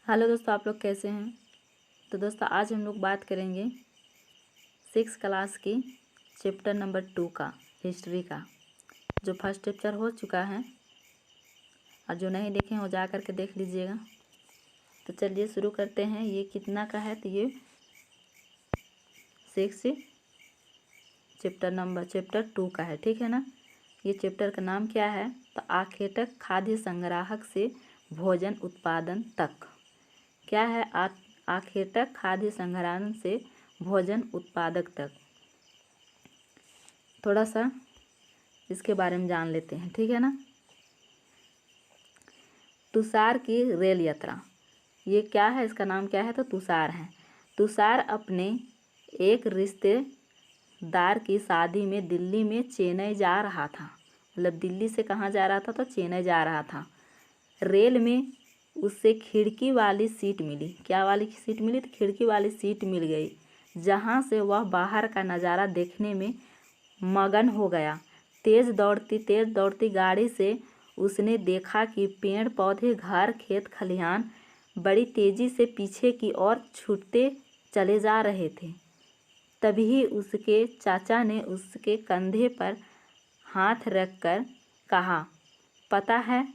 Hello दोस्तों, आप लोग कैसे हैं। तो दोस्तों आज हम लोग बात करेंगे 6 क्लास की चैप्टर नंबर 2 का हिस्ट्री का, जो फर्स्ट चैप्टर हो चुका है और जो नहीं देखे हैं वो जा कर के देख लीजिएगा। तो चलिए शुरू करते हैं। ये कितना का है, तो ये 6 चैप्टर 2 का है, ठीक है ना। ये चैप्टर का नाम क्या है, तो आखेटक खाद्य संग्राहक से भोजन उत्पादन तक। क्या है आखेटक खाद्य संग्रहण से भोजन उत्पादक तक। थोड़ा सा इसके बारे में जान लेते हैं, ठीक है ना। तुषार की रेल यात्रा, ये क्या है, इसका नाम क्या है, तो तुषार है। तुषार अपने एक रिश्तेदार की शादी में दिल्ली में चेन्नई जा रहा था। मतलब दिल्ली से कहाँ जा रहा था, तो चेन्नई जा रहा था। रेल में उससे खिड़की वाली सीट मिली। क्या वाली सीट मिली, तो खिड़की वाली सीट मिल गई, जहाँ से वह बाहर का नज़ारा देखने में मगन हो गया। तेज़ दौड़ती गाड़ी से उसने देखा कि पेड़ पौधे, घर, खेत खलिहान बड़ी तेज़ी से पीछे की ओर छूटते चले जा रहे थे। तभी उसके चाचा ने उसके कंधे पर हाथ रखकर कहा, पता है,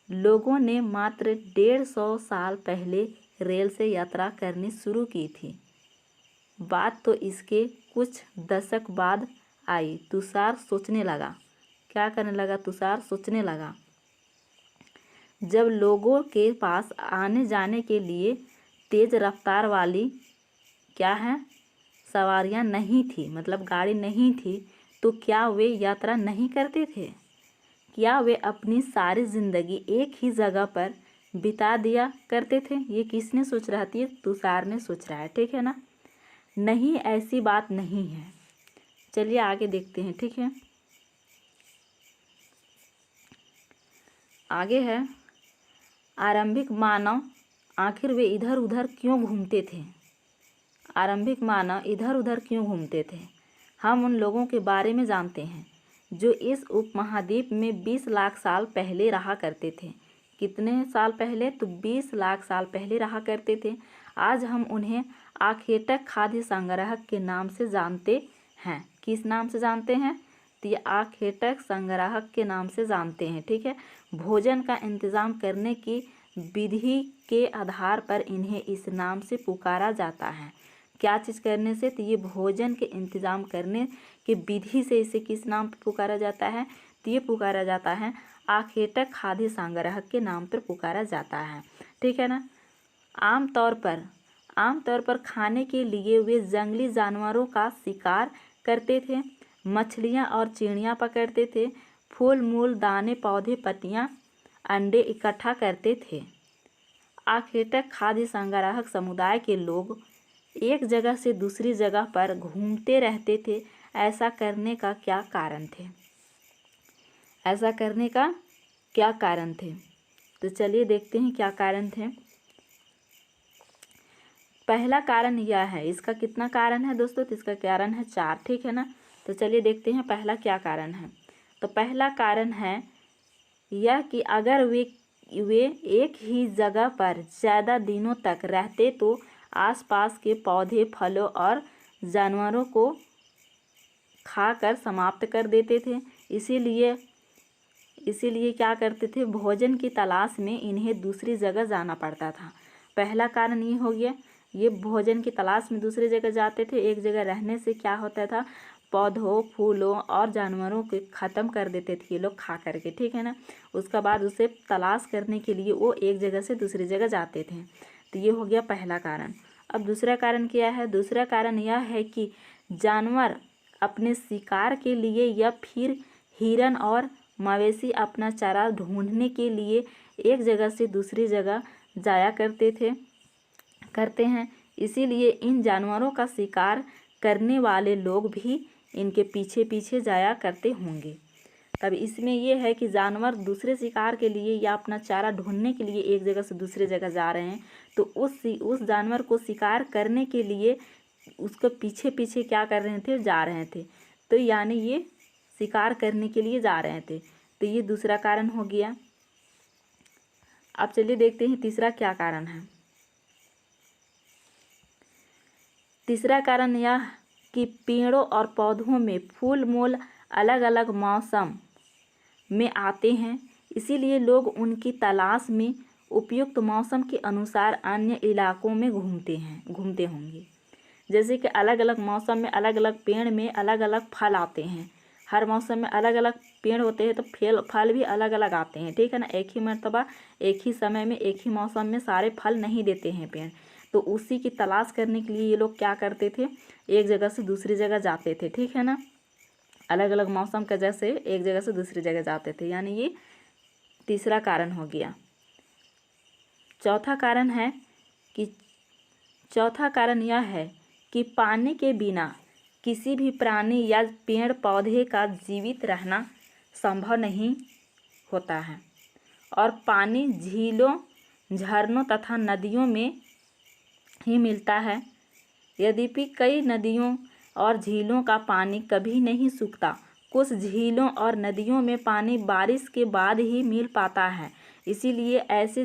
लोगों ने मात्र 150 साल पहले रेल से यात्रा करनी शुरू की थी। बात तो इसके कुछ दशक बाद आई। तुषार सोचने लगा। क्या करने लगा, तुषार सोचने लगा। जब लोगों के पास आने जाने के लिए तेज़ रफ्तार वाली क्या है, सवारियां नहीं थी, मतलब गाड़ी नहीं थी, तो क्या वे यात्रा नहीं करते थे। क्या वे अपनी सारी ज़िंदगी एक ही जगह पर बिता दिया करते थे। ये किसने सोच रहा थी, तुषार ने सोच रहा है, ठीक है ना। नहीं, ऐसी बात नहीं है। चलिए आगे देखते हैं, ठीक है। आगे है, आरंभिक मानव आखिर वे इधर उधर क्यों घूमते थे। आरंभिक मानव इधर उधर क्यों घूमते थे। हम उन लोगों के बारे में जानते हैं जो इस उपमहाद्वीप में 20 लाख साल पहले रहा करते थे। कितने साल पहले, तो 20 लाख साल पहले रहा करते थे। आज हम उन्हें आखेटक खाद्य संग्राहक के नाम से जानते हैं। किस नाम से जानते हैं, तो ये आखेटक संग्राहक के नाम से जानते हैं, ठीक है। भोजन का इंतज़ाम करने की विधि के आधार पर इन्हें इस नाम से पुकारा जाता है। क्या चीज़ करने से, तो ये भोजन के इंतज़ाम करने की विधि से इसे किस नाम पर पुकारा जाता है, तो ये पुकारा जाता है आखेटक खाद्य संग्राहक के नाम पर पुकारा जाता है, ठीक है ना। आमतौर पर खाने के लिए वे जंगली जानवरों का शिकार करते थे, मछलियाँ और चिड़ियाँ पकड़ते थे, फूल मूल, दाने, पौधे, पत्तियाँ, अंडे इकट्ठा करते थे। आखेटक खाद्य संग्राहक समुदाय के लोग एक जगह से दूसरी जगह पर घूमते रहते थे। ऐसा करने का क्या कारण थे, ऐसा करने का क्या कारण थे, तो चलिए देखते हैं क्या कारण थे। पहला कारण यह है, इसका कितना कारण है दोस्तों, तो इसका कारण है 4, ठीक है ना। तो चलिए देखते हैं पहला क्या कारण है। तो पहला कारण है यह कि अगर वे एक ही जगह पर ज़्यादा दिनों तक रहते तो आसपास के पौधे, फलों और जानवरों को खाकर समाप्त कर देते थे। इसीलिए क्या करते थे, भोजन की तलाश में इन्हें दूसरी जगह जाना पड़ता था। पहला कारण ये हो गया, ये भोजन की तलाश में दूसरी जगह जाते थे। एक जगह रहने से क्या होता था, पौधों, फूलों और जानवरों को ख़त्म कर देते थे ये लोग खा करके, ठीक है ना। उसके बाद उसे तलाश करने के लिए वो एक जगह से दूसरी जगह जाते थे। तो ये हो गया पहला कारण। अब दूसरा कारण क्या है, दूसरा कारण यह है कि जानवर अपने शिकार के लिए या फिर हिरन और मवेशी अपना चारा ढूंढने के लिए एक जगह से दूसरी जगह जाया करते हैं। इसीलिए इन जानवरों का शिकार करने वाले लोग भी इनके पीछे पीछे जाया करते होंगे। तब इसमें यह है कि जानवर दूसरे शिकार के लिए या अपना चारा ढूंढने के लिए एक जगह से दूसरी जगह जा रहे हैं, तो उस जानवर को शिकार करने के लिए उसको पीछे पीछे क्या कर रहे थे, जा रहे थे। तो यानी ये शिकार करने के लिए जा रहे थे। तो ये दूसरा कारण हो गया। अब चलिए देखते हैं तीसरा क्या कारण है। तीसरा कारण यह कि पेड़ों और पौधों में फूल मूल अलग अलग मौसम में आते हैं, इसीलिए लोग उनकी तलाश में उपयुक्त मौसम के अनुसार अन्य इलाकों में घूमते होंगे। जैसे कि अलग अलग मौसम में अलग अलग पेड़ में अलग अलग फल आते हैं। हर मौसम में अलग अलग पेड़ होते हैं तो फल भी अलग अलग आते हैं, ठीक है ना। एक ही मर्तबा एक ही समय में एक ही मौसम में सारे फल नहीं देते हैं पेड़, तो उसी की तलाश करने के लिए ये लोग क्या करते थे, एक जगह से दूसरी जगह जाते थे, ठीक है ना। अलग अलग मौसम की वजह से एक जगह से दूसरी जगह जाते थे, यानी ये तीसरा कारण हो गया। चौथा कारण यह है कि पानी के बिना किसी भी प्राणी या पेड़ पौधे का जीवित रहना संभव नहीं होता है, और पानी झीलों, झरनों तथा नदियों में ही मिलता है। यद्यपि कई नदियों और झीलों का पानी कभी नहीं सूखता, कुछ झीलों और नदियों में पानी बारिश के बाद ही मिल पाता है। इसीलिए ऐसे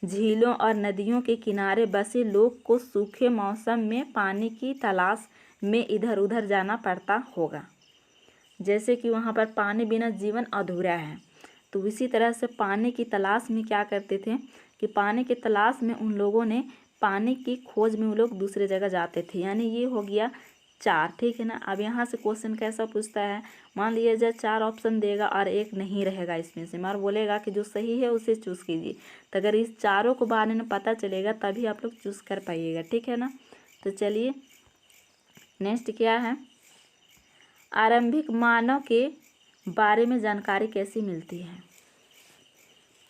झीलों और नदियों के किनारे बसे लोग को सूखे मौसम में पानी की तलाश में इधर उधर जाना पड़ता होगा। जैसे कि वहाँ पर पानी बिना जीवन अधूरा है, तो इसी तरह से पानी की तलाश में क्या करते थे कि पानी की तलाश में उन लोगों ने पानी की खोज में वो लोग दूसरे जगह जाते थे, यानी ये हो गया 4, ठीक है ना। अब यहाँ से क्वेश्चन कैसा पूछता है, मान लीजिए जब 4 ऑप्शन देगा और एक नहीं रहेगा इसमें से, मगर बोलेगा कि जो सही है उसे चूज़ कीजिए। तो अगर इस चारों को बारे में पता चलेगा तभी आप लोग चूज़ कर पाइएगा, ठीक है ना। तो चलिए नेक्स्ट क्या है, आरंभिक मानव के बारे में जानकारी कैसे मिलती है।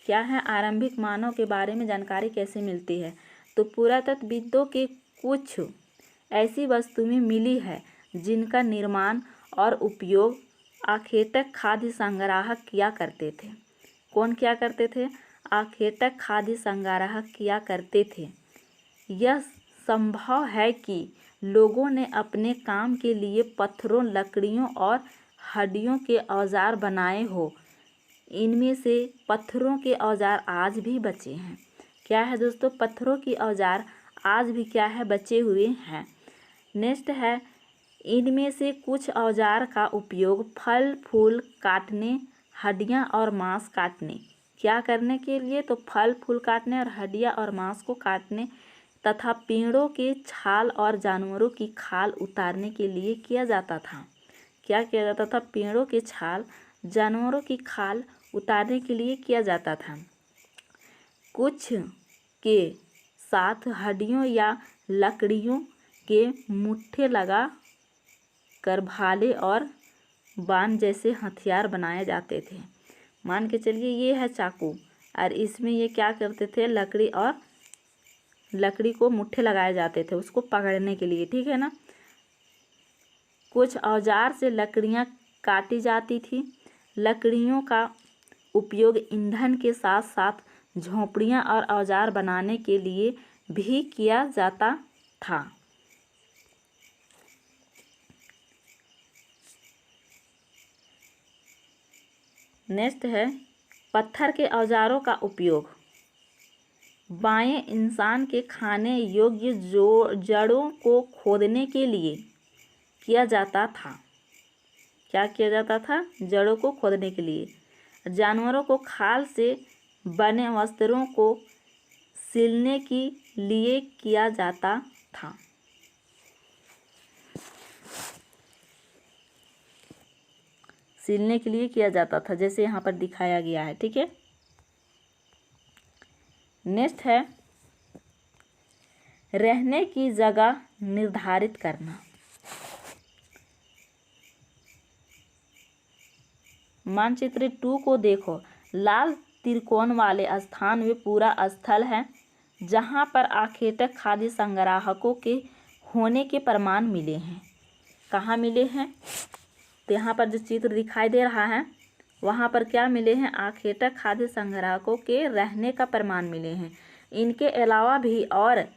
क्या है, आरंभिक मानव के बारे में जानकारी कैसे मिलती है। तो पुरातत्वविदों के कुछ ऐसी वस्तुएं मिली है जिनका निर्माण और उपयोग आखेटक खाद्य संग्राहक किया करते थे। कौन किया करते थे, आखेटक खाद्य संग्राहक किया करते थे। यह संभव है कि लोगों ने अपने काम के लिए पत्थरों, लकड़ियों और हड्डियों के औजार बनाए हो। इनमें से पत्थरों के औजार आज भी बचे हैं। क्या है दोस्तों, पत्थरों के औजार आज भी क्या है, बचे हुए हैं। नेक्स्ट है, इनमें से कुछ औजार का उपयोग फल फूल काटने, हड्डियां और मांस काटने, क्या करने के लिए, तो फल फूल काटने और हड्डियां और मांस को काटने तथा पेड़ों के छाल और जानवरों की खाल उतारने के लिए किया जाता था। क्या किया जाता था, पेड़ों के छाल, जानवरों की खाल उतारने के लिए किया जाता था। कुछ के साथ हड्डियों या लकड़ियों के मुट्ठे लगा कर भाले और बाण जैसे हथियार बनाए जाते थे। मान के चलिए ये है चाकू, और इसमें ये क्या करते थे, लकड़ी को मुट्ठे लगाए जाते थे उसको पकड़ने के लिए, ठीक है ना। कुछ औजार से लकड़ियाँ काटी जाती थी। लकड़ियों का उपयोग ईंधन के साथ साथ झोंपड़ियाँ और औजार बनाने के लिए भी किया जाता था। नेक्स्ट है, पत्थर के औजारों का उपयोग बाएं इंसान के खाने योग्य जड़ों को खोदने के लिए किया जाता था। क्या किया जाता था, जड़ों को खोदने के लिए। जानवरों को खाल से बने वस्त्रों को सिलने के लिए किया जाता था। सिलने के लिए किया जाता था, जैसे यहाँ पर दिखाया गया है, ठीक है। नेक्स्ट है, रहने की जगह निर्धारित करना। मानचित्र 2 को देखो। लाल त्रिकोण वाले स्थान वे पूरा स्थल है जहाँ पर आखेटक खाद्य संग्राहकों के होने के प्रमाण मिले हैं। कहाँ मिले हैं, तो यहाँ पर जो चित्र दिखाई दे रहा है वहाँ पर क्या मिले हैं, आखेटक खाद्य संग्राहकों के रहने का प्रमाण मिले हैं। इनके अलावा भी और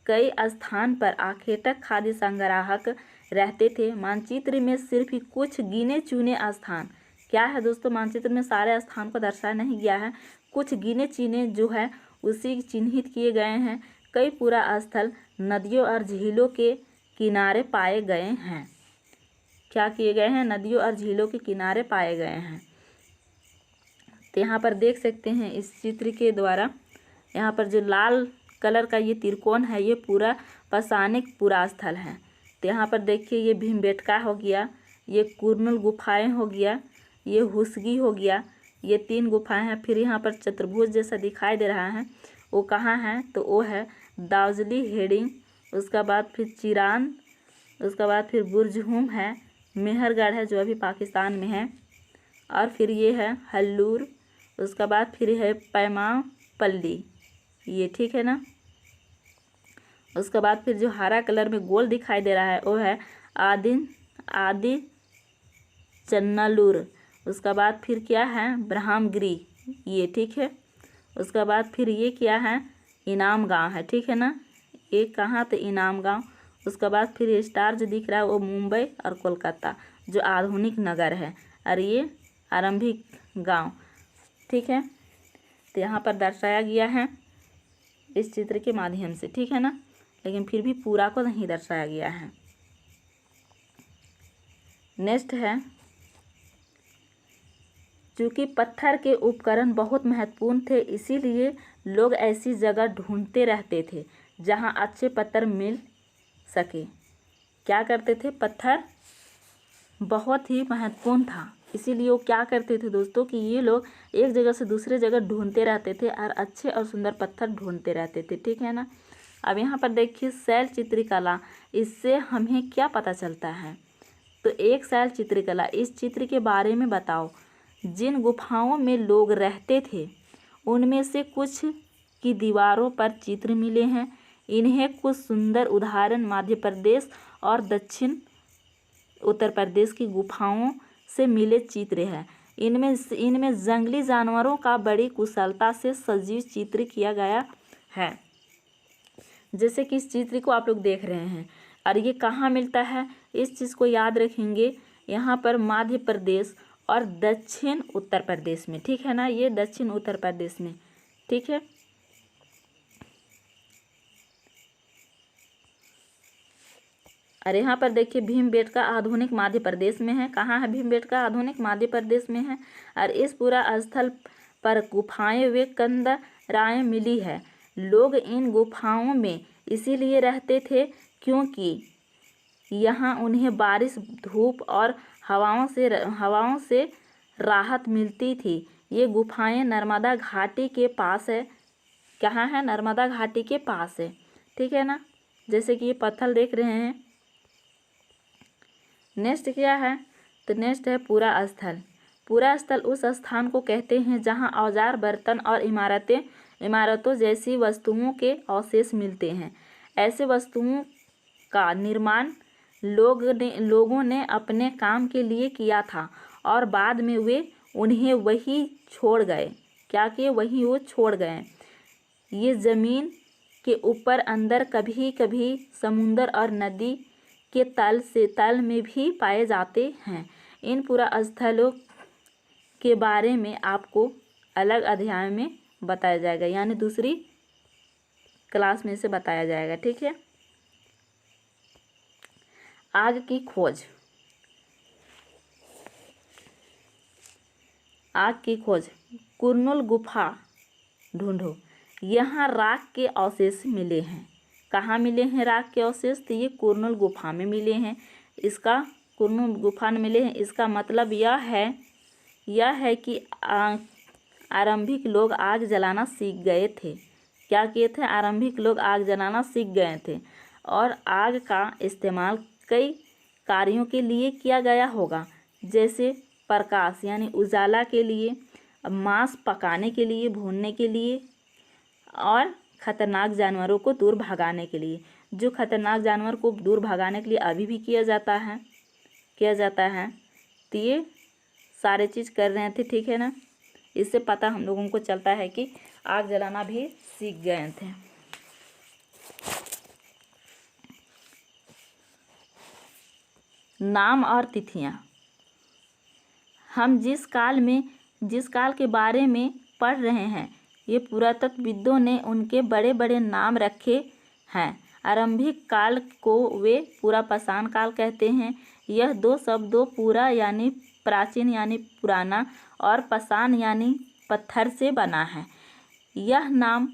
कई स्थान पर आखेटक खाद्य संग्राहक रहते थे। मानचित्र में सिर्फ कुछ गिने चुने स्थान क्या है दोस्तों, मानचित्र में सारे स्थान को दर्शाया नहीं गया है, कुछ गिने चुने जो है उसी चिन्हित किए गए हैं। कई पूरा स्थल नदियों और झीलों के किनारे पाए गए हैं। क्या किए गए हैं, नदियों और झीलों के किनारे पाए गए हैं। तो यहाँ पर देख सकते हैं इस चित्र के द्वारा, यहाँ पर जो लाल कलर का ये त्रिकोण है ये पूरा पौराणिक पूरा स्थल है। तो यहाँ पर देखिए ये भीमबेटका हो गया, ये कुरनूल गुफाएं हो गया, ये हुसगी हो गया, ये 3 गुफाएं हैं। फिर यहाँ पर चतुर्भुज जैसा दिखाई दे रहा है, वो कहाँ है, तो वो है दार्जिलिंग हेडिंग, उसका बाद फिर चिरान, उसका बाद फिर बुरजहूम है, मेहरगढ़ है जो अभी पाकिस्तान में है, और फिर ये है हल्लूर, उसका बाद फिर है पैमापल्ली, ये ठीक है ना। उसके बाद फिर जो हरा कलर में गोल दिखाई दे रहा है वो है आदि चन्नालूर, उसका बाद फिर क्या है ब्रह्मगिरी, ये ठीक है। उसका बाद फिर ये क्या है इनाम गांव है, ठीक है ना, ये कहाँ, तो इनाम गांव। उसके बाद फिर ये स्टार जो दिख रहा है वो मुंबई और कोलकाता जो आधुनिक नगर है, और ये आरंभिक गांव, ठीक है। तो यहाँ पर दर्शाया गया है इस चित्र के माध्यम से, ठीक है ना, लेकिन फिर भी पूरा को नहीं दर्शाया गया है। नेक्स्ट है, चूँकि पत्थर के उपकरण बहुत महत्वपूर्ण थे इसीलिए लोग ऐसी जगह ढूंढते रहते थे जहां अच्छे पत्थर मिल सके। क्या करते थे, पत्थर बहुत ही महत्वपूर्ण था इसीलिए वो क्या करते थे दोस्तों कि ये लोग एक जगह से दूसरे जगह ढूंढते रहते थे और अच्छे और सुंदर पत्थर ढूंढते रहते थे, ठीक है ना। अब यहाँ पर देखिए शैल चित्रकला, इससे हमें क्या पता चलता है, तो एक शैल चित्रकला, इस चित्र के बारे में बताओ। जिन गुफाओं में लोग रहते थे उनमें से कुछ की दीवारों पर चित्र मिले हैं। इन्हें कुछ सुंदर उदाहरण मध्य प्रदेश और दक्षिण उत्तर प्रदेश की गुफाओं से मिले चित्र हैं। इनमें जंगली जानवरों का बड़ी कुशलता से सजीव चित्र किया गया है, जैसे कि इस चित्र को आप लोग देख रहे हैं। और ये कहाँ मिलता है, इस चीज़ को याद रखेंगे, यहाँ पर मध्य प्रदेश और दक्षिण उत्तर प्रदेश में, ठीक है ना, ये दक्षिण उत्तर प्रदेश में, ठीक है। और यहाँ पर देखिए भीमबेटका आधुनिक मध्य प्रदेश में है। कहाँ है भीमबेटका, आधुनिक मध्य प्रदेश में है। और इस पूरा स्थल पर गुफाएं व कंदराएं मिली है। लोग इन गुफाओं में इसीलिए रहते थे क्योंकि यहाँ उन्हें बारिश, धूप और हवाओं से राहत मिलती थी। ये गुफाएं नर्मदा घाटी के पास है। कहाँ है, नर्मदा घाटी के पास है, ठीक है ना, जैसे कि ये पत्थर देख रहे हैं। नेक्स्ट क्या है, तो नेक्स्ट है पूरा स्थल। पूरा स्थल उस स्थान को कहते हैं जहाँ औजार, बर्तन और इमारतों जैसी वस्तुओं के अवशेष मिलते हैं। ऐसे वस्तुओं का निर्माण लोगों ने अपने काम के लिए किया था और बाद में वे उन्हें वही छोड़ गए। क्या किए, वही वो छोड़ गए। ये ज़मीन के ऊपर अंदर कभी कभी समुंदर और नदी के तल में भी पाए जाते हैं। इन पूरा स्थलों के बारे में आपको अलग अध्याय में बताया जाएगा, यानी दूसरी क्लास में से बताया जाएगा, ठीक है। आग की खोज। आग की खोज, कुरनूल गुफा ढूंढो। यहाँ राख के अवशेष मिले हैं। कहाँ मिले हैं राख के अवशेष, तो ये कुरनूल गुफा में मिले हैं। इसका कुरनूल गुफा में मिले हैं, इसका मतलब यह है कि आरंभिक लोग आग जलाना सीख गए थे। क्या किए थे, आरंभिक लोग आग जलाना सीख गए थे और आग का इस्तेमाल कई कार्यों के लिए किया गया होगा, जैसे प्रकाश यानी उजाला के लिए, मांस पकाने के लिए, भूनने के लिए और खतरनाक जानवरों को दूर भगाने के लिए। जो खतरनाक जानवर को दूर भगाने के लिए अभी भी किया जाता है। तो ये सारे चीज़ कर रहे थे, ठीक है ना। इससे पता हम लोगों को चलता है कि आग जलाना भी सीख गए थे। नाम और तिथियाँ। हम जिस काल के बारे में पढ़ रहे हैं, ये पुरातत्वविदों ने उनके बड़े बड़े नाम रखे हैं। आरंभिक काल को वे पुरापाषाण काल कहते हैं। यह दो शब्दों पुरा यानी प्राचीन यानी पुराना और पाषाण यानी पत्थर से बना है। यह नाम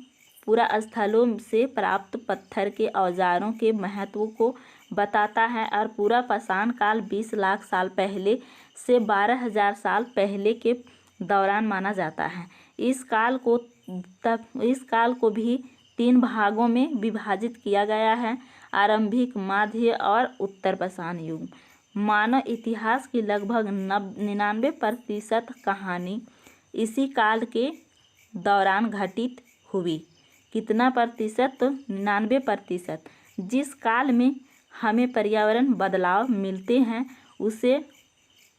पुरा स्थलों से प्राप्त पत्थर के औजारों के महत्व को बताता है और पुरापाषाण काल 20 लाख साल पहले से 12,000 साल पहले के दौरान माना जाता है। इस काल को भी 3 भागों में विभाजित किया गया है: आरंभिक, मध्य और उत्तर पाषाण युग। मानव इतिहास की लगभग 99% कहानी इसी काल के दौरान घटित हुई। कितना प्रतिशत? तो 99%। जिस काल में हमें पर्यावरण बदलाव मिलते हैं उसे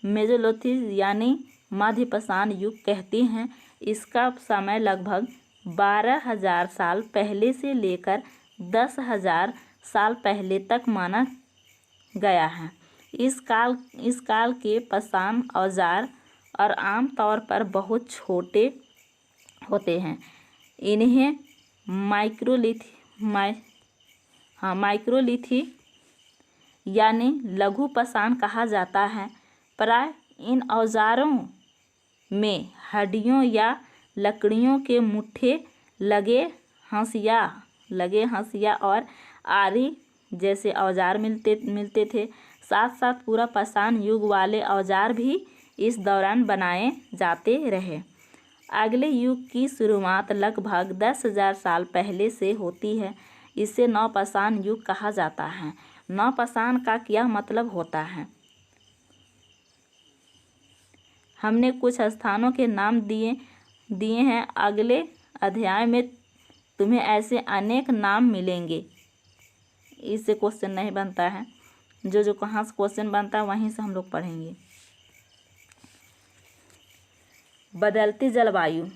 मेसोलिथिक यानी मध्य पाषाण युग कहते हैं। इसका समय लगभग 12,000 साल पहले से लेकर 10,000 साल पहले तक माना गया है। इस काल के पाषाण औजार और आम तौर पर बहुत छोटे होते हैं। इन्हें माइक्रोलिथिक यानी लघु पाषाण कहा जाता है। प्राय इन औजारों में हड्डियों या लकड़ियों के मुट्ठे लगे हंसिया और आरी जैसे औजार मिलते थे। साथ साथ पूरा पाषाण युग वाले औजार भी इस दौरान बनाए जाते रहे। अगले युग की शुरुआत लगभग 10,000 साल पहले से होती है। इसे नवपाषाण युग कहा जाता है। नवपाषाण का क्या मतलब होता है? हमने कुछ स्थानों के नाम दिए हैं। अगले अध्याय में तुम्हें ऐसे अनेक नाम मिलेंगे। इससे क्वेश्चन नहीं बनता है। जो कहाँ से क्वेश्चन बनता है वहीं से हम लोग पढ़ेंगे। बदलती जलवायु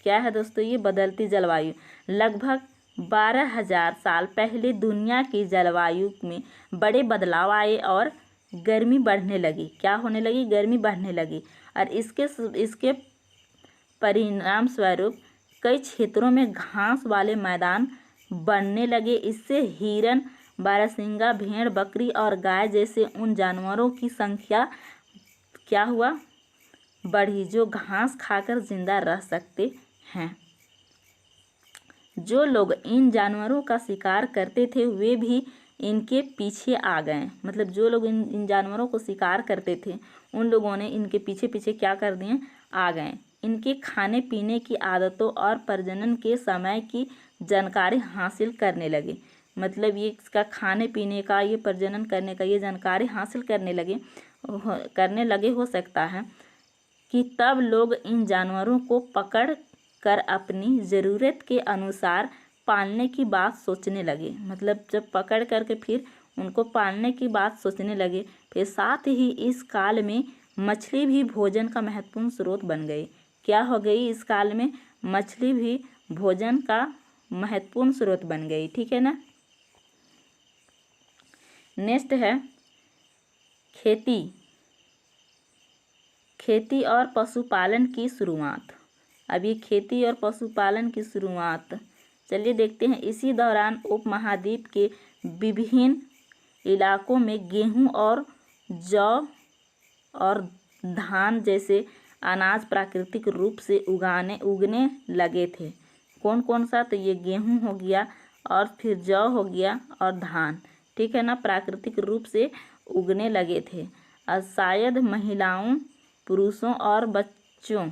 क्या है दोस्तों? ये बदलती जलवायु लगभग 12,000 साल पहले दुनिया की जलवायु में बड़े बदलाव आए और गर्मी बढ़ने लगी। क्या होने लगी? गर्मी बढ़ने लगी। और इसके परिणाम स्वरूप कई क्षेत्रों में घास वाले मैदान बनने लगे। इससे हिरन, बारहसिंगा, भेड़, बकरी और गाय जैसे उन जानवरों की संख्या क्या हुआ? बढ़ी, जो घास खाकर जिंदा रह सकते हैं। जो लोग इन जानवरों का शिकार करते थे वे भी इनके पीछे आ गए। मतलब जो लोग इन जानवरों को शिकार करते थे उन लोगों ने इनके पीछे क्या कर दिए? आ गए। इनके खाने पीने की आदतों और प्रजनन के समय की जानकारी हासिल करने लगे। मतलब ये इसका खाने पीने का, ये प्रजनन करने का ये जानकारी हासिल करने लगे हो सकता है कि तब लोग इन जानवरों को पकड़ कर अपनी ज़रूरत के अनुसार पालने की बात सोचने लगे। मतलब जब पकड़ करके फिर उनको पालने की बात सोचने लगे। फिर साथ ही इस काल में मछली भी भोजन का महत्वपूर्ण स्रोत बन गई। क्या हो गई? इस काल में मछली भी भोजन का महत्वपूर्ण स्रोत बन गई। ठीक है ना। नेक्स्ट है खेती और पशुपालन की शुरुआत। अब ये खेती और पशुपालन की शुरुआत चलिए देखते हैं। इसी दौरान उपमहाद्वीप के विभिन्न इलाकों में गेहूं और जौ और धान जैसे अनाज प्राकृतिक रूप से उगने लगे थे। कौन सा? तो ये गेहूं हो गया और फिर जौ हो गया और धान। ठीक है ना। प्राकृतिक रूप से उगने लगे थे। और शायद महिलाओं, पुरुषों और बच्चों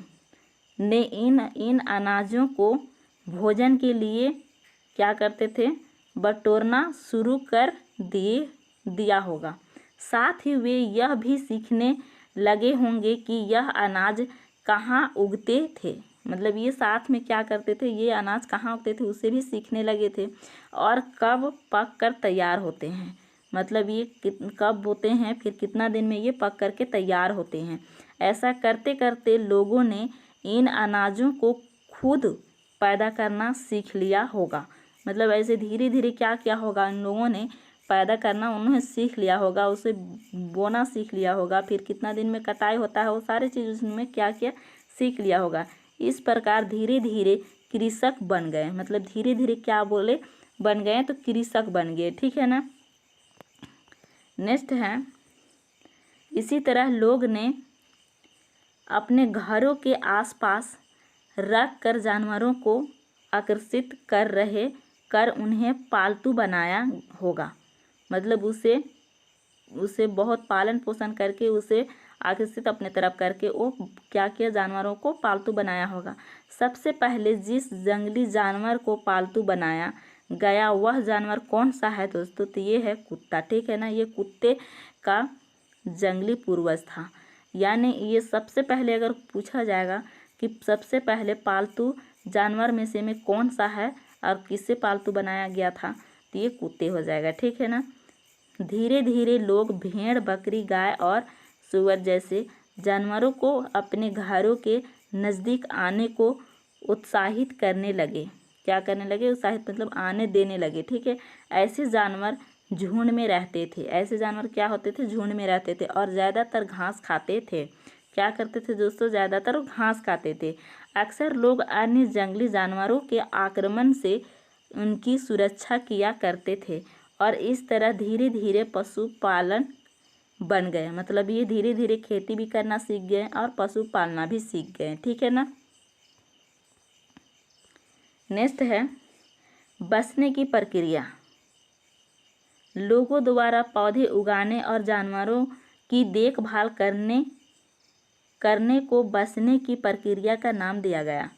ने इन अनाजों को भोजन के लिए क्या करते थे? बटोरना शुरू कर दिया होगा। साथ ही वे यह भी सीखने लगे होंगे कि यह अनाज कहाँ उगते थे। मतलब ये साथ में क्या करते थे? ये अनाज कहाँ उगते थे उसे भी सीखने लगे थे। और कब पक कर तैयार होते हैं। मतलब ये कब होते हैं, फिर कितना दिन में ये पक कर के तैयार होते हैं। ऐसा करते करते लोगों ने इन अनाजों को खुद पैदा करना सीख लिया होगा। मतलब ऐसे धीरे धीरे क्या होगा? इन लोगों ने पैदा करना उन्होंने सीख लिया होगा, उसे बोना सीख लिया होगा, फिर कितना दिन में कटाई होता है वो सारी चीज़ उसमें क्या किया सीख लिया होगा। इस प्रकार धीरे धीरे कृषक बन गए, मतलब धीरे धीरे क्या बोले बन गए तो कृषक बन गए, ठीक है ना। नेक्स्ट है, इसी तरह लोग ने अपने घरों के आसपास रख कर जानवरों को आकर्षित कर उन्हें पालतू बनाया होगा, मतलब उसे बहुत पालन पोषण करके उसे आकर्षित अपने तरफ करके वो क्या किया जानवरों को पालतू बनाया होगा। सबसे पहले जिस जंगली जानवर को पालतू बनाया गया वह जानवर कौन सा है दोस्तों, तो ये है कुत्ता, ठीक है ना। ये कुत्ते का जंगली पूर्वज था, यानी ये सबसे पहले अगर पूछा जाएगा कि सबसे पहले पालतू जानवर में से में कौन सा है और किससे पालतू बनाया गया था, तो ये कुत्ते हो जाएगा, ठीक है ना। धीरे धीरे लोग भेड़, बकरी, गाय और सूअर जैसे जानवरों को अपने घरों के नज़दीक आने को उत्साहित करने लगे। क्या करने लगे, उत्साहित मतलब आने देने लगे, ठीक है। ऐसे जानवर झुंड में रहते थे, ऐसे जानवर क्या होते थे, झुंड में रहते थे और ज़्यादातर घास खाते थे। क्या करते थे दोस्तों, ज़्यादातर घास खाते थे। अक्सर लोग अन्य जंगली जानवरों के आक्रमण से उनकी सुरक्षा किया करते थे और इस तरह धीरे धीरे पशुपालन बन गए, मतलब ये धीरे धीरे खेती भी करना सीख गए और पशु पालना भी सीख गए, ठीक है ना। नेक्स्ट है बसने की प्रक्रिया। लोगों द्वारा पौधे उगाने और जानवरों की देखभाल करने को बसने की प्रक्रिया का नाम दिया गया।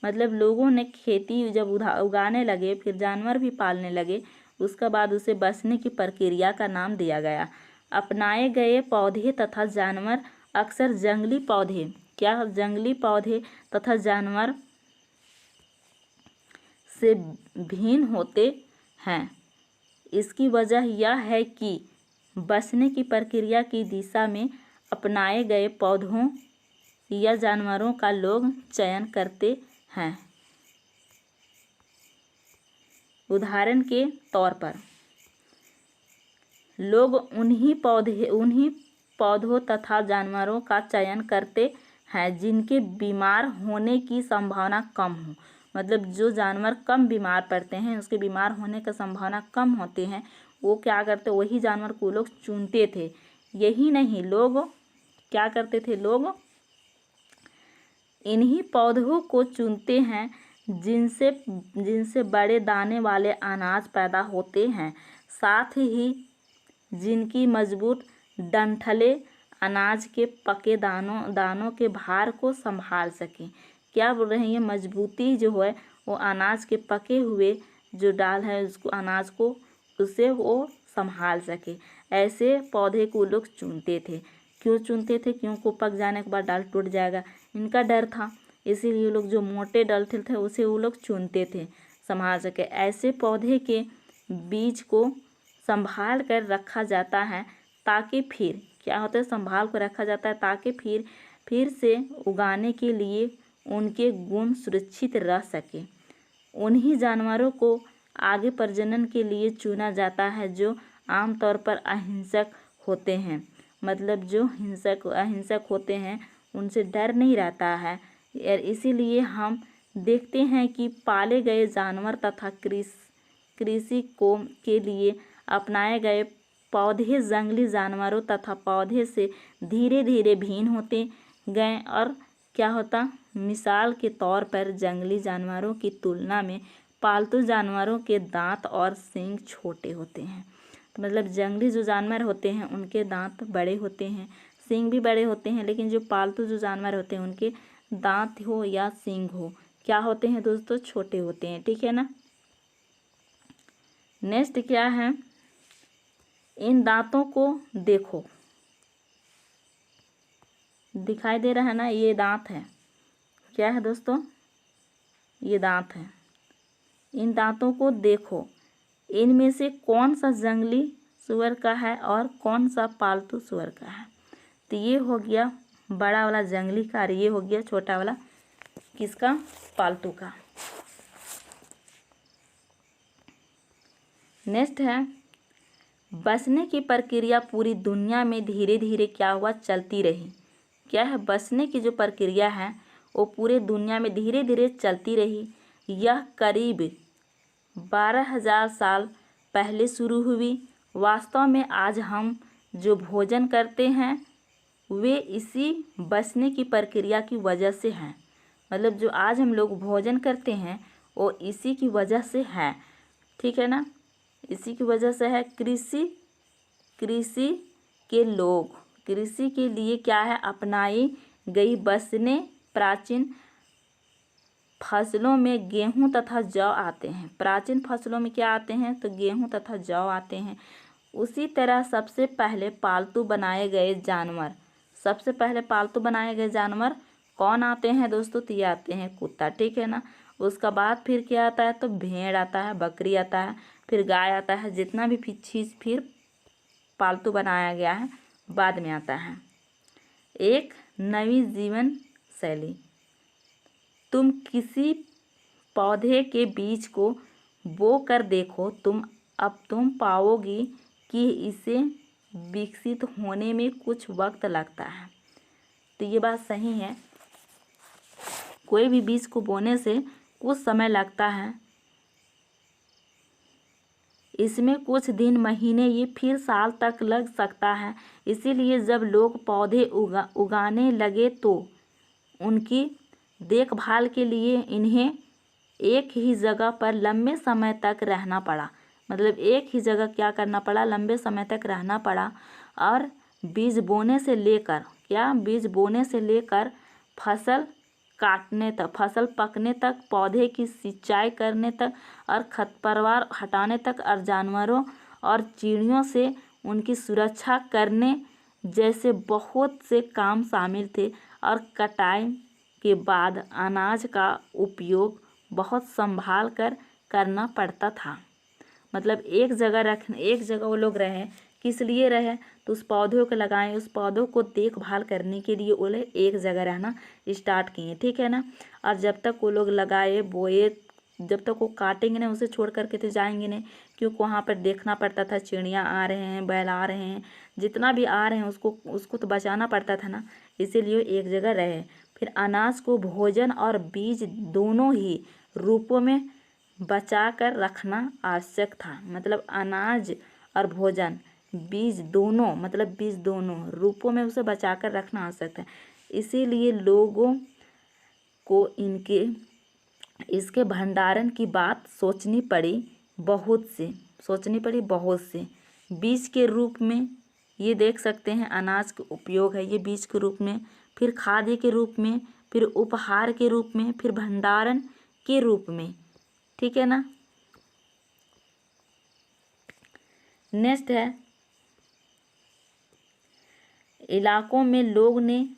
मतलब लोगों ने खेती जब उगाने लगे, फिर जानवर भी पालने लगे, उसके बाद उसे बसने की प्रक्रिया का नाम दिया गया। अपनाए गए पौधे तथा जानवर अक्सर जंगली पौधे तथा जानवर से भिन्न होते हैं। इसकी वजह यह है कि बसने की प्रक्रिया की दिशा में अपनाए गए पौधों या जानवरों का लोग चयन करते हैं। उदाहरण के तौर पर लोग उन्हीं पौधों तथा जानवरों का चयन करते हैं जिनके बीमार होने की संभावना कम हो। मतलब जो जानवर कम बीमार पड़ते हैं, उसके बीमार होने का संभावना कम होते हैं, वो क्या करते, वही जानवर को लोग चुनते थे। यही नहीं, लोग क्या करते थे, लोग इन्हीं पौधों को चुनते हैं जिनसे बड़े दाने वाले अनाज पैदा होते हैं, साथ ही जिनकी मजबूत डंठलें अनाज के पके दानों के भार को संभाल सकें। क्या बोल रहे हैं, ये मजबूती जो है वो अनाज के पके हुए जो डाल है उसको, अनाज को, उसे वो संभाल सके। ऐसे पौधे को लोग चुनते थे। क्यों चुनते थे, क्योंकि पक जाने के बाद डाल टूट जाएगा, इनका डर था, इसीलिए लोग जो मोटे डंठल थे उसे वो लोग चुनते थे संभाल सके। ऐसे पौधे के बीज को संभाल कर रखा जाता है ताकि फिर क्या होता है, संभाल कर रखा जाता है ताकि फिर से उगाने के लिए उनके गुण सुरक्षित रह सके। उन्हीं जानवरों को आगे प्रजनन के लिए चुना जाता है जो आमतौर पर अहिंसक होते हैं। मतलब जो अहिंसक होते हैं उनसे डर नहीं रहता है, और इसीलिए हम देखते हैं कि पाले गए जानवर तथा कृषि के लिए अपनाए गए पौधे जंगली जानवरों तथा पौधे से धीरे धीरे भिन्न होते गए। और क्या होता, मिसाल के तौर पर जंगली जानवरों की तुलना में पालतू जानवरों के दांत और सींग छोटे होते हैं। तो मतलब जंगली जो जानवर होते हैं उनके दांत बड़े होते हैं, सींग भी बड़े होते हैं, लेकिन जो पालतू जो जानवर होते हैं उनके दांत हो या सींग हो क्या होते हैं दोस्तों, छोटे होते हैं, ठीक है ना। नेक्स्ट क्या है, इन दांतों को देखो, दिखाई दे रहा है ना, ये दांत है। क्या है दोस्तों, ये दांत है। इन दांतों को देखो, इनमें से कौन सा जंगली सूअर का है और कौन सा पालतू सूअर का है। तो ये हो गया बड़ा वाला जंगली का और ये हो गया छोटा वाला किसका, पालतू का। नेक्स्ट है, बसने की प्रक्रिया पूरी दुनिया में धीरे धीरे क्या हुआ, चलती रही। क्या है, बसने की जो प्रक्रिया है वो पूरे दुनिया में धीरे धीरे चलती रही। यह करीब 12,000 साल पहले शुरू हुई। वास्तव में आज हम जो भोजन करते हैं वे इसी बसने की प्रक्रिया की वजह से हैं। मतलब जो आज हम लोग भोजन करते हैं वो इसी की वजह से है, ठीक है ना, इसी की वजह से है। कृषि के लिए क्या है, अपनाई गई बसने प्राचीन फसलों में गेहूं तथा जौ आते हैं। प्राचीन फसलों में क्या आते हैं, तो गेहूं तथा जौ आते हैं। उसी तरह सबसे पहले पालतू बनाए गए जानवर कौन आते हैं दोस्तों, तो ये आते हैं कुत्ता, ठीक है ना। उसका बाद फिर क्या आता है, तो भेड़ आता है, बकरी आता है, फिर गाय आता है। जितना भी चीज़ फिर पालतू बनाया गया है बाद में आता है। एक नई जीवन शैली। तुम किसी पौधे के बीज को बो कर देखो, तुम पाओगी कि इसे विकसित होने में कुछ वक्त लगता है। तो ये बात सही है, कोई भी बीज को बोने से कुछ समय लगता है, इसमें कुछ दिन, महीने, ये फिर साल तक लग सकता है। इसीलिए जब लोग पौधे उगाने लगे तो उनकी देखभाल के लिए इन्हें एक ही जगह पर लंबे समय तक रहना पड़ा। मतलब एक ही जगह क्या करना पड़ा, लंबे समय तक रहना पड़ा। और बीज बोने से लेकर फसल पकने तक, पौधे की सिंचाई करने तक और खरपतवार हटाने तक, और जानवरों और चिड़ियों से उनकी सुरक्षा करने जैसे बहुत से काम शामिल थे। और कटाई के बाद अनाज का उपयोग बहुत संभाल कर करना पड़ता था। मतलब एक जगह वो लोग रहे, किस लिए रहे, तो उस पौधों को लगाएं, उस पौधों को देखभाल करने के लिए वो लोग एक जगह रहना स्टार्ट किए, ठीक है ना। और जब तक वो लोग लगाए बोए, जब तक वो काटेंगे ना, उसे छोड़ करके तो जाएंगे नहीं, क्योंकि वहाँ पर देखना पड़ता था, चिड़ियाँ आ रहे हैं, बैल आ रहे हैं, जितना भी आ रहे हैं उसको तो बचाना पड़ता था ना, इसीलिए एक जगह रहे। फिर अनाज को भोजन और बीज दोनों ही रूपों में बचा कर रखना आवश्यक था। मतलब अनाज और भोजन, बीज दोनों रूपों में उसे बचा कर रखना आवश्यक था। इसीलिए लोगों को इसके भंडारण की बात सोचनी पड़ी बहुत से। बीज के रूप में ये देख सकते हैं, अनाज का उपयोग है ये बीज के रूप में, फिर खाद्य के रूप में, फिर उपहार के रूप में, फिर भंडारण के रूप में, ठीक है ना। नेक्स्ट है, इलाकों में लोग ने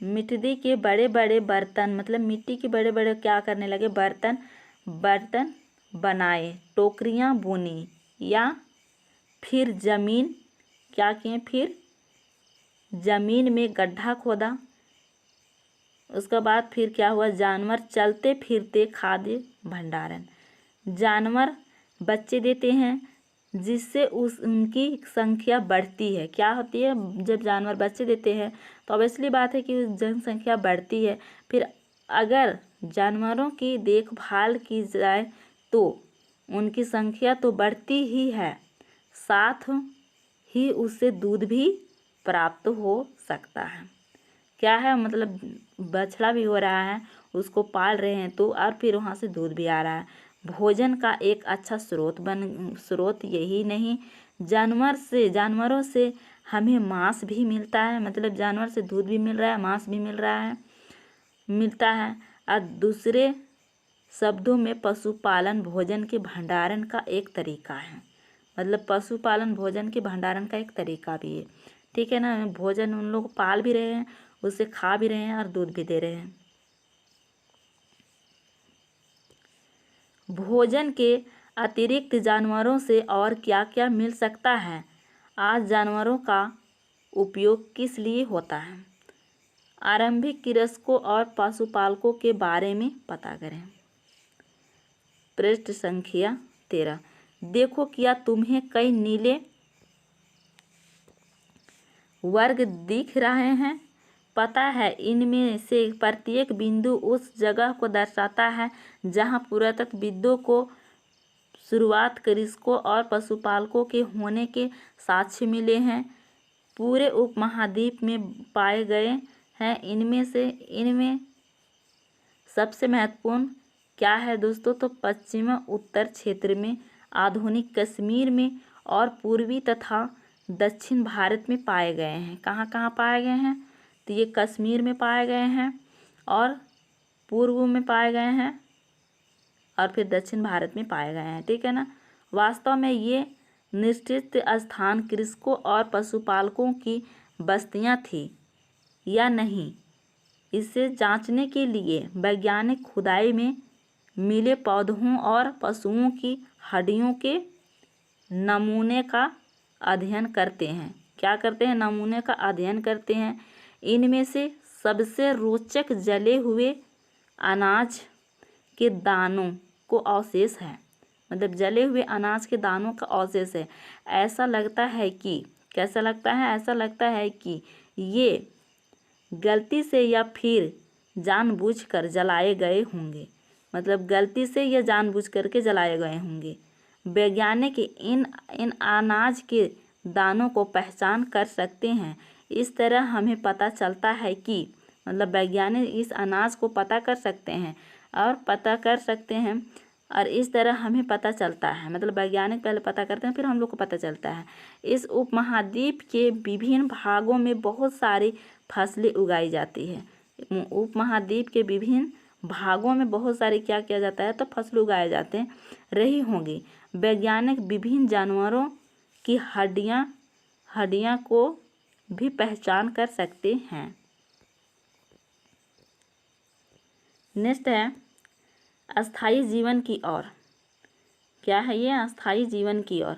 मिट्टी के बड़े बड़े बर्तन, मतलब मिट्टी के बड़े बड़े क्या करने लगे, बर्तन बनाए, टोकरियाँ बुनी, या फिर जमीन में गड्ढा खोदा। उसके बाद फिर क्या हुआ, जानवर चलते फिरते खाद्य भंडारण। जानवर बच्चे देते हैं जिससे उनकी संख्या बढ़ती है। क्या होती है, जब जानवर बच्चे देते हैं तो ऑब्वियसली बात है कि जनसंख्या बढ़ती है। फिर अगर जानवरों की देखभाल की जाए तो उनकी संख्या तो बढ़ती ही है, साथ ही उससे दूध भी प्राप्त हो सकता है। क्या है, मतलब बछड़ा भी हो रहा है, उसको पाल रहे हैं तो, और फिर वहाँ से दूध भी आ रहा है। भोजन का एक अच्छा स्रोत यही नहीं, जानवरों से हमें मांस भी मिलता है। मतलब जानवर से दूध भी मिल रहा है, मांस भी मिलता है। और दूसरे शब्दों में पशुपालन भोजन के भंडारण का एक तरीका है। मतलब पशुपालन भोजन के भंडारण का एक तरीका भी है, ठीक है ना। भोजन उन लोग पाल भी रहे हैं, उसे खा भी रहे हैं और दूध भी दे रहे हैं। भोजन के अतिरिक्त जानवरों से और क्या क्या मिल सकता है। आज जानवरों का उपयोग किस लिए होता है। आरंभिक कृषकों और पशुपालकों के बारे में पता करें। पृष्ठ संख्या 13। देखो क्या तुम्हें कई नीले वर्ग दिख रहे हैं? पता है इनमें से प्रत्येक बिंदु उस जगह को दर्शाता है जहाँ पुरातत्वविदों को शुरुआत कृषकों और पशुपालकों के होने के साक्ष्य मिले हैं, पूरे उपमहाद्वीप में पाए गए हैं। इनमें सबसे महत्वपूर्ण क्या है दोस्तों? तो पश्चिम उत्तर क्षेत्र में, आधुनिक कश्मीर में और पूर्वी तथा दक्षिण भारत में पाए गए हैं। कहाँ कहाँ पाए गए हैं? तो ये कश्मीर में पाए गए हैं और पूर्व में पाए गए हैं और फिर दक्षिण भारत में पाए गए हैं। ठीक है ना। वास्तव में ये निश्चित स्थान कृषकों और पशुपालकों की बस्तियां थी या नहीं, इसे जांचने के लिए वैज्ञानिक खुदाई में मिले पौधों और पशुओं की हड्डियों के नमूने का अध्ययन करते हैं। क्या करते हैं? नमूने का अध्ययन करते हैं। इनमें से सबसे रोचक जले हुए अनाज के दानों को अवशेष है, मतलब जले हुए अनाज के दानों का अवशेष है। ऐसा लगता है कि, कैसा लगता है? ऐसा लगता है कि ये गलती से या फिर जानबूझकर जलाए गए होंगे, मतलब गलती से या जानबूझ करके जलाए गए होंगे। वैज्ञानिक इन अनाज के दानों को पहचान कर सकते हैं। इस तरह हमें पता चलता है कि, मतलब वैज्ञानिक इस अनाज को पता कर सकते हैं और इस तरह हमें पता चलता है, मतलब वैज्ञानिक पहले पता करते हैं फिर हम लोग को पता चलता है। इस उपमहाद्वीप के विभिन्न भागों में बहुत सारी फसलें उगाई जाती है। उपमहाद्वीप के विभिन्न भागों में बहुत सारी क्या किया जाता है? तो फसल उगाए जाते हैं रही होंगी। वैज्ञानिक विभिन्न जानवरों की हड्डियां को भी पहचान कर सकते हैं। नेक्स्ट है अस्थायी जीवन की ओर। क्या है ये? अस्थायी जीवन की ओर।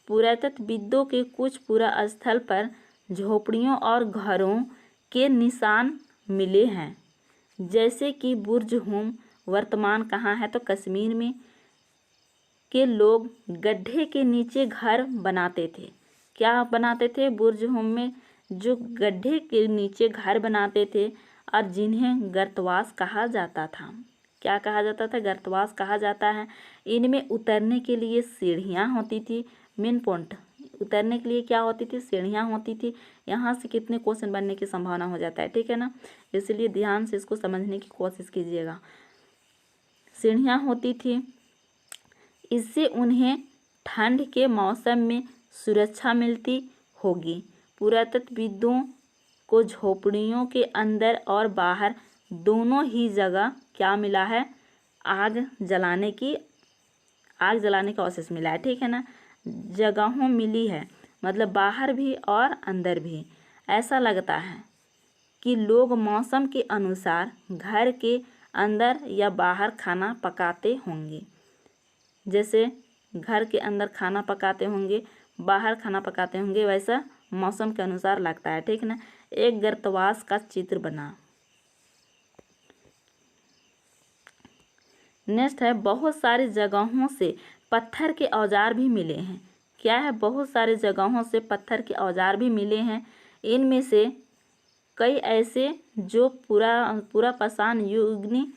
पुरातत्वविदों के कुछ पुरास्थल पर झोपड़ियों और घरों के निशान मिले हैं, जैसे कि बुर्ज होम। वर्तमान कहाँ है? तो कश्मीर में। के लोग गड्ढे के नीचे घर बनाते थे। क्या बनाते थे? बुर्ज होम में जो गड्ढे के नीचे घर बनाते थे और जिन्हें गर्तवास कहा जाता था। क्या कहा जाता था? गर्तवास कहा जाता है। इनमें उतरने के लिए सीढ़ियाँ होती थी। मेन पॉइंट, उतरने के लिए क्या होती थी? सीढ़ियाँ होती थी। यहाँ से कितने क्वेश्चन बनने की संभावना हो जाता है, ठीक है ना, इसलिए ध्यान से इसको समझने की कोशिश कीजिएगा। सीढ़ियाँ होती थी, इससे उन्हें ठंड के मौसम में सुरक्षा मिलती होगी। पुरातत्वविदों को झोपड़ियों के अंदर और बाहर दोनों ही जगह क्या मिला है? आग जलाने का अवशेष मिला है, ठीक है ना। जगहों मिली है, मतलब बाहर भी और अंदर भी। ऐसा लगता है कि लोग मौसम के अनुसार घर के अंदर या बाहर खाना पकाते होंगे। जैसे घर के अंदर खाना पकाते होंगे, बाहर खाना पकाते होंगे, वैसा मौसम के अनुसार लगता है, ठीक ना। एक गर्तवास का चित्र बना। नेक्स्ट है बहुत सारी जगहों से पत्थर के औजार भी मिले हैं। क्या है? बहुत सारी जगहों से पत्थर के औजार भी मिले हैं। इनमें से कई ऐसे जो पुरापाषाण युगीन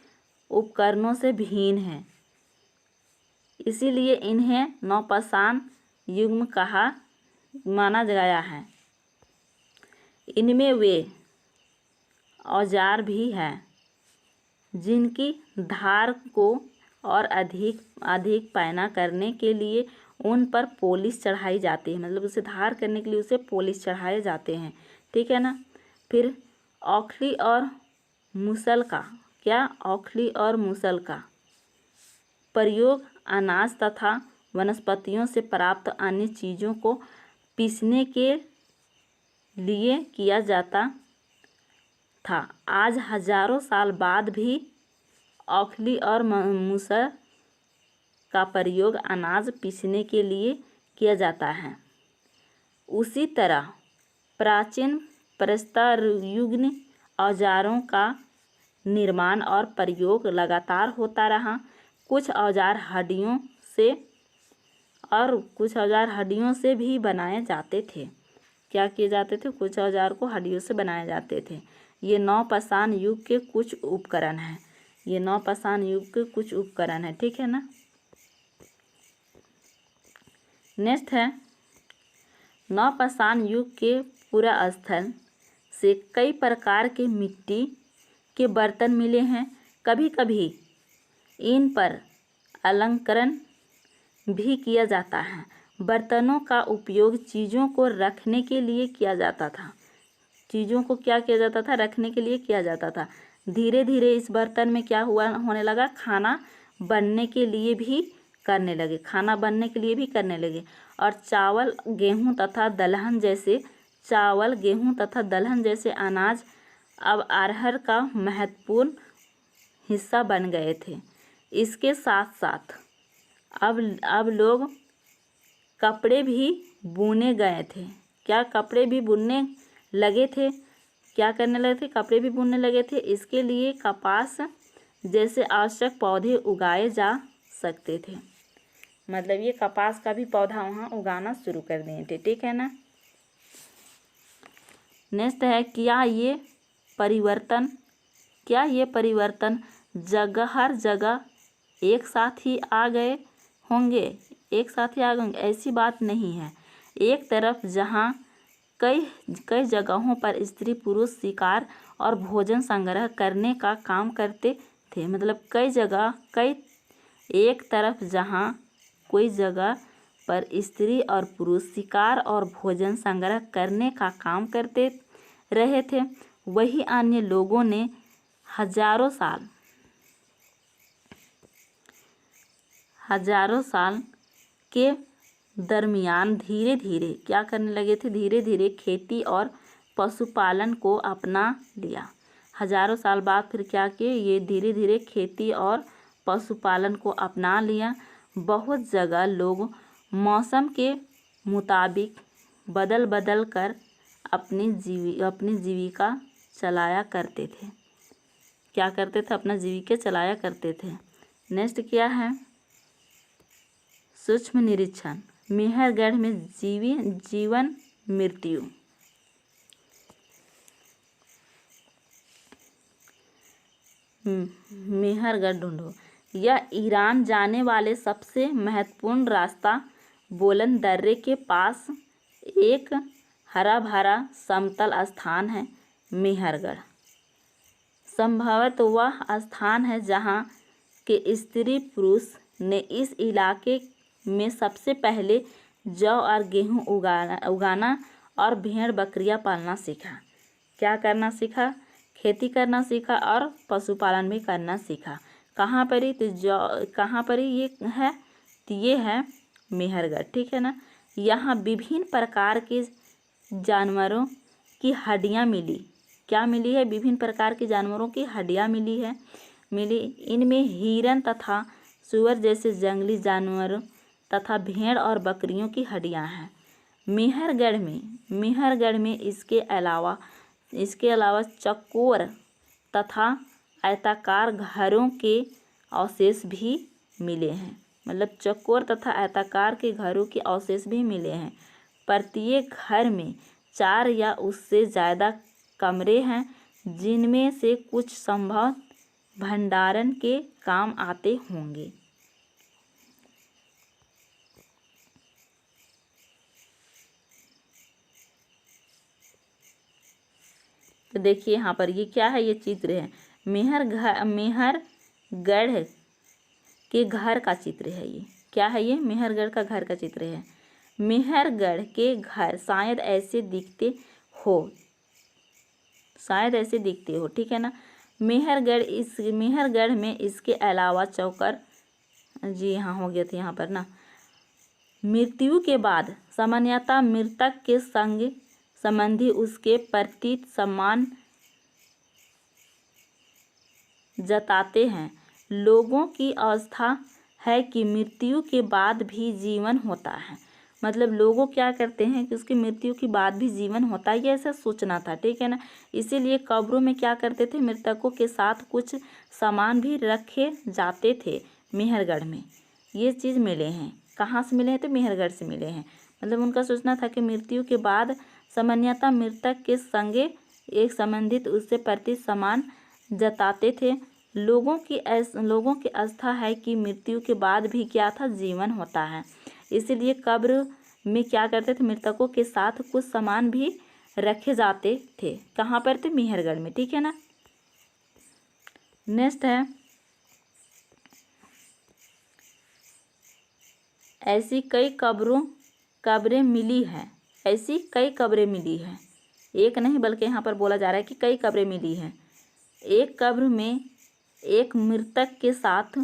उपकरणों से भिन्न हैं, इसीलिए इन्हें नवपाषाण युग कहा माना गया है। इनमें वे औजार भी हैं जिनकी धार को और अधिक पैना करने के लिए उन पर पॉलिश चढ़ाई जाती है, मतलब उसे धार करने के लिए उसे पॉलिश चढ़ाए जाते हैं, ठीक है ना। फिर औखली और मूसल का, क्या? औखली और मूसल का प्रयोग अनाज तथा वनस्पतियों से प्राप्त अन्य चीज़ों को पीसने के लिए किया जाता था। आज हजारों साल बाद भी औखली और मूसल का प्रयोग अनाज पीसने के लिए किया जाता है। उसी तरह प्राचीन प्रस्तरयुगीन औजारों का निर्माण और प्रयोग लगातार होता रहा। कुछ औजार हड्डियों से और कुछ औजार हड्डियों से भी बनाए जाते थे। क्या किए जाते थे? कुछ औजार को हड्डियों से बनाए जाते थे। ये नवपाषाण युग के कुछ उपकरण हैं। ये नवपाषाण युग के कुछ उपकरण हैं, ठीक है ना। नेक्स्ट है, नवपाषाण युग के पूरा स्थल से कई प्रकार के मिट्टी के बर्तन मिले हैं। कभी कभी इन पर अलंकरण भी किया जाता है। बर्तनों का उपयोग चीज़ों को रखने के लिए किया जाता था। चीज़ों को क्या किया जाता था? रखने के लिए किया जाता था। धीरे धीरे इस बर्तन में क्या होने लगा? खाना बनने के लिए भी करने लगे। खाना बनने के लिए भी करने लगे। और चावल गेहूं तथा दलहन जैसे अनाज अब आहार का महत्वपूर्ण हिस्सा बन गए थे। इसके साथ साथ अब लोग कपड़े भी बुने गए थे। क्या? कपड़े भी बुनने लगे थे। क्या करने लगे थे? कपड़े भी बुनने लगे थे। इसके लिए कपास जैसे आवश्यक पौधे उगाए जा सकते थे। मतलब ये कपास का भी पौधा वहाँ उगाना शुरू कर दिए थे, ठीक है ना। नेक्स्ट है, क्या ये परिवर्तन हर जगह एक साथ ही आ गए होंगे? ऐसी बात नहीं है। एक तरफ जहाँ कई जगहों पर स्त्री पुरुष शिकार और भोजन संग्रह करने का काम करते थे। मतलब एक तरफ जहाँ कोई जगह पर स्त्री और पुरुष शिकार और भोजन संग्रह करने का काम करते रहे थे, वही अन्य लोगों ने हजारों साल के दरमियान धीरे धीरे क्या करने लगे थे? धीरे धीरे खेती और पशुपालन को अपना लिया। हजारों साल बाद फिर क्या किए? ये धीरे धीरे खेती और पशुपालन को अपना लिया। बहुत जगह लोग मौसम के मुताबिक बदल कर अपनी जीविका चलाया करते थे। क्या करते थे? अपना जीविका चलाया करते थे। नेक्स्ट क्या है? सूक्ष्म निरीक्षण, मेहरगढ़ में जीवन मृत्यु। मेहरगढ़ ढूंढो। यह ईरान जाने वाले सबसे महत्वपूर्ण रास्ता बोलन दर्रे के पास एक हरा भरा समतल स्थान है। मेहरगढ़ संभवतः वह स्थान है जहाँ के स्त्री पुरुष ने इस इलाके में सबसे पहले जौ और गेहूँ उगाना और भेड़ बकरियाँ पालना सीखा। क्या करना सीखा? खेती करना सीखा और पशुपालन भी करना सीखा। कहाँ पर ही? तो कहाँ पर ही ये है? तो ये है मेहरगढ़, ठीक है ना। यहाँ विभिन्न प्रकार के जानवरों की हड्डियाँ मिली। क्या मिली है? विभिन्न प्रकार के जानवरों की हड्डियाँ मिली। इनमें हिरन तथा सुअर जैसे जंगली जानवरों तथा भेड़ और बकरियों की हड्डियाँ हैं। मेहरगढ़ में इसके अलावा चौकोर तथा आयताकार घरों के अवशेष भी मिले हैं। मतलब चौकोर तथा आयताकार के घरों के अवशेष भी मिले हैं। प्रत्येक घर में 4 या उससे ज़्यादा कमरे हैं, जिनमें से कुछ संभव भंडारण के काम आते होंगे। तो देखिए यहाँ पर ये क्या है? ये चित्र है मेहरगढ़ के घर का चित्र है। ये क्या है? ये मेहरगढ़ का घर का चित्र है। मेहरगढ़ के घर शायद ऐसे दिखते हो, ठीक है ना। मेहरगढ़ में इसके अलावा चौकर, जी हाँ हो गया था यहाँ पर ना। मृत्यु के बाद सामान्यतः मृतक के संग संबंधी उसके प्रति सम्मान जताते हैं। लोगों की आस्था है कि मृत्यु के बाद भी जीवन होता है। मतलब लोगों क्या करते हैं कि उसकी मृत्यु के बाद भी जीवन होता है, ये ऐसा सोचना था, ठीक है ना। इसीलिए कब्रों में क्या करते थे? मृतकों के साथ कुछ सामान भी रखे जाते थे। मेहरगढ़ में ये चीज़ मिले हैं। कहाँ से मिले हैं? तो मेहरगढ़ से मिले हैं। मतलब उनका सोचना था कि मृत्यु के बाद सामान्यतः मृतक के संगे एक संबंधित उससे प्रति सम्मान जताते थे। लोगों की आस्था है कि मृत्यु के बाद भी क्या था? जीवन होता है। इसीलिए कब्र में क्या करते थे? मृतकों के साथ कुछ सामान भी रखे जाते थे। कहाँ पर? तो मेहरगढ़ में। ठीक है ना। नेक्स्ट है, ऐसी कई कब्रें मिली हैं। ऐसी कई कब्रें मिली हैं, एक नहीं बल्कि यहाँ पर बोला जा रहा है कि कई कब्रें मिली हैं। एक कब्र में एक मृतक के साथ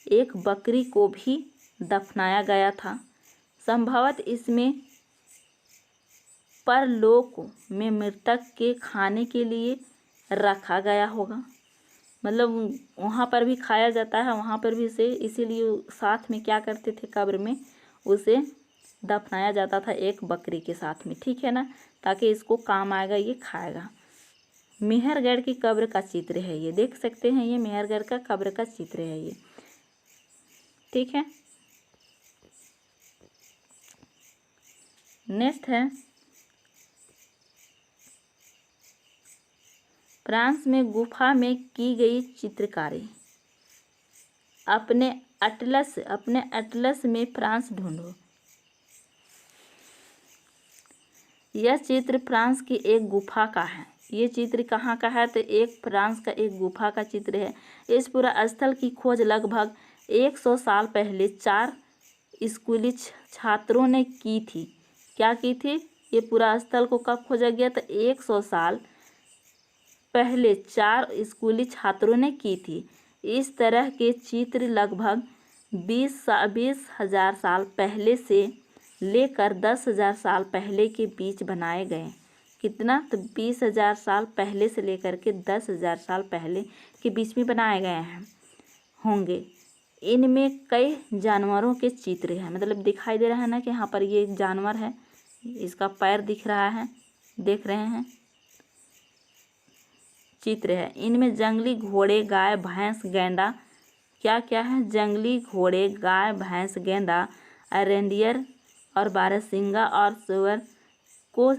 एक बकरी को भी दफनाया गया था। संभवतः इसमें परलोक में मृतक के खाने के लिए रखा गया होगा। मतलब वहाँ पर भी खाया जाता है, वहाँ पर भी उसे इसीलिए साथ में क्या करते थे? कब्र में उसे दफनाया जाता था एक बकरी के साथ में। ठीक है ना, ताकि इसको काम आएगा, ये खाएगा। मेहरगढ़ की कब्र का चित्र है ये, देख सकते हैं, ये मेहरगढ़ का कब्र का चित्र है ये। ठीक है। नेक्स्ट है, फ्रांस में गुफा में की गई चित्रकारी। अपने अटलस में फ्रांस ढूंढो। यह चित्र फ्रांस की एक गुफा का है। ये चित्र कहाँ का है? तो एक फ्रांस का एक गुफा का चित्र है। इस पूरा स्थल की खोज लगभग 100 साल पहले 4 स्कूली छात्रों ने की थी। क्या की थी? ये पूरा स्थल को कब खोजा गया? तो 100 साल पहले 4 स्कूली छात्रों ने की थी। इस तरह के चित्र लगभग 20,000 साल पहले से लेकर 10,000 साल पहले के बीच बनाए गए। कितना? तो 20,000 साल पहले से लेकर के 10,000 साल पहले के बीच में बनाए गए हैं होंगे। इनमें कई जानवरों के चित्र हैं। मतलब दिखाई दे रहा है ना कि यहाँ पर ये एक जानवर है, इसका पैर दिख रहा है, देख रहे हैं, चित्र है। इनमें जंगली घोड़े, गाय, भैंस, गेंडा, क्या क्या है? जंगली घोड़े, गाय, भैंस, गेंडा, रेंडियर और बारहसिंगा और सुअर को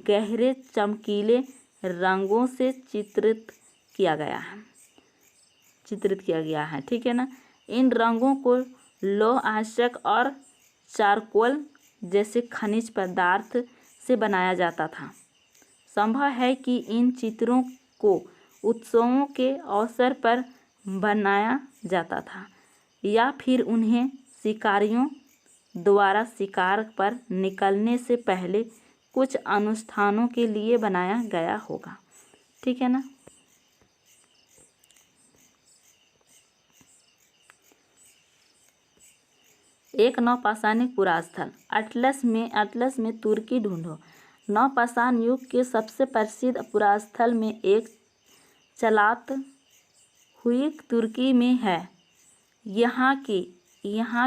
गहरे चमकीले रंगों से चित्रित किया गया है। ठीक है ना। इन रंगों को लौह आश्चर्य और चारकोल जैसे खनिज पदार्थ से बनाया जाता था। संभव है कि इन चित्रों को उत्सवों के अवसर पर बनाया जाता था या फिर उन्हें शिकारियों द्वारा शिकार पर निकलने से पहले कुछ अनुष्ठानों के लिए बनाया गया होगा। ठीक है ना। एक नवपाषाणिक पुरास्थल। अटलस में तुर्की ढूंढो। नवपाषाण युग के सबसे प्रसिद्ध पुरास्थल में एक चलात हुई तुर्की में है। यहाँ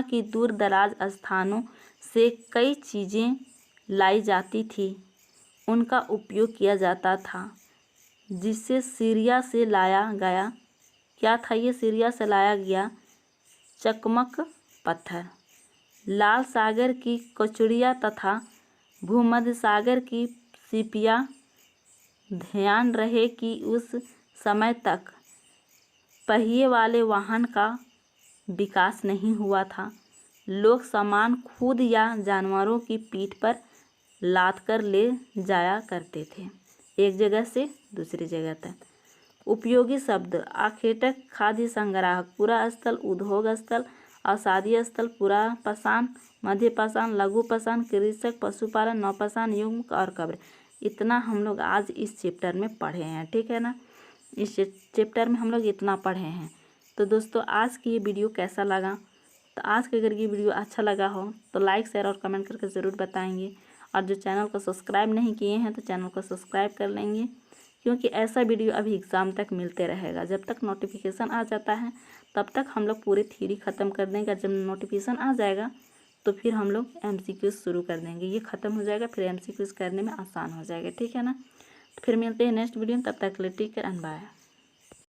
की दूर दराज स्थानों से कई चीज़ें लाई जाती थी। उनका उपयोग किया जाता था, जिसे सीरिया से लाया गया। क्या था ये? सीरिया से लाया गया चकमक पत्थर, लाल सागर की कचौड़ियाँ तथा भूमध्य सागर की सीपियाँ। ध्यान रहे कि उस समय तक पहिए वाले वाहन का विकास नहीं हुआ था। लोग सामान खुद या जानवरों की पीठ पर लाद कर ले जाया करते थे, एक जगह से दूसरी जगह तक। उपयोगी शब्द: आखेटक, खाद्य संग्राहक, पूरा स्थल, उद्योग स्थल, औषधीय स्थल, पूरा पाषाण, मध्य पाषाण, लघु पाषाण, कृषक, पशुपालन, नवपाषाण युग और कब्र। इतना हम लोग आज इस चैप्टर में पढ़े हैं। ठीक है ना। इस चैप्टर में हम लोग इतना पढ़े हैं। तो दोस्तों, आज की ये वीडियो कैसा लगा? तो आज के अगर ये वीडियो अच्छा लगा हो तो लाइक, शेयर और कमेंट करके ज़रूर बताएंगे। और जो चैनल को सब्सक्राइब नहीं किए हैं तो चैनल को सब्सक्राइब कर लेंगे, क्योंकि ऐसा वीडियो अभी एग्ज़ाम तक मिलते रहेगा। जब तक नोटिफिकेशन आ जाता है तब तक हम लोग पूरी थ्योरी ख़त्म कर देंगे। जब नोटिफिकेशन आ जाएगा तो फिर हम लोग MCQ शुरू कर देंगे। ये ख़त्म हो जाएगा, फिर MCQ करने में आसान हो जाएगा। ठीक है ना। तो फिर मिलते हैं नेक्स्ट वीडियो में। तब तक के लिए टेक केयर एंड बाय।